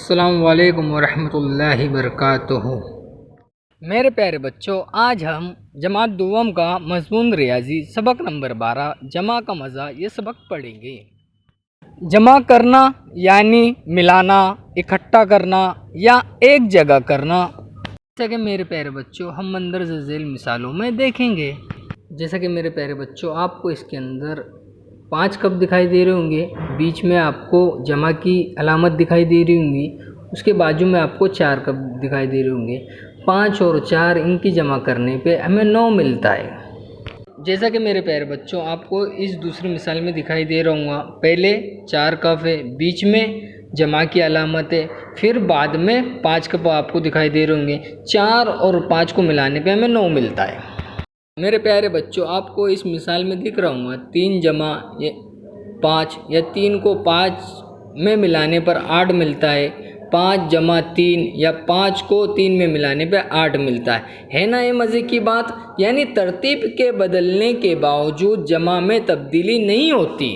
अस्सलाम वालेकुम वरहमतुल्लाहि वबरकातुहू। मेरे प्यारे बच्चों, आज हम जमात दुवम का मज़मून रियाजी सबक नंबर 12 जमा का मज़ा ये सबक पढ़ेंगे। जमा करना यानी मिलाना, इकट्ठा करना या एक जगह करना। जैसा कि मेरे प्यारे बच्चों हम मंदर झेल मिसालों में देखेंगे। जैसा कि मेरे प्यारे बच्चों आपको इसके अंदर 5 कप दिखाई दे रहे होंगे, बीच में आपको जमा की अलामत दिखाई दे रही होंगी, उसके बाजू में आपको 4 कप दिखाई दे रहे होंगे। 5 और 4 इनकी जमा करने पे हमें 9 मिलता है। जैसा कि मेरे प्यारे बच्चों आपको इस दूसरी मिसाल में दिखाई दे रहा हूँ, पहले 4 कप है, बीच में जमा की अलामत है, फिर बाद में 5 कप आपको दिखाई दे रहे होंगे। 4 और 5 को मिलाने पे हमें 9 मिलता है। मेरे प्यारे बच्चों आपको इस मिसाल में दिख रहा हूँ 3 जमा 5 या 3 को 5 में मिलाने पर 8 मिलता है। 5 जमा 3 या 5 को 3 में मिलाने पर 8 मिलता है ना। ये मज़े की बात, यानी तरतीब के बदलने के बावजूद जमा में तब्दीली नहीं होती।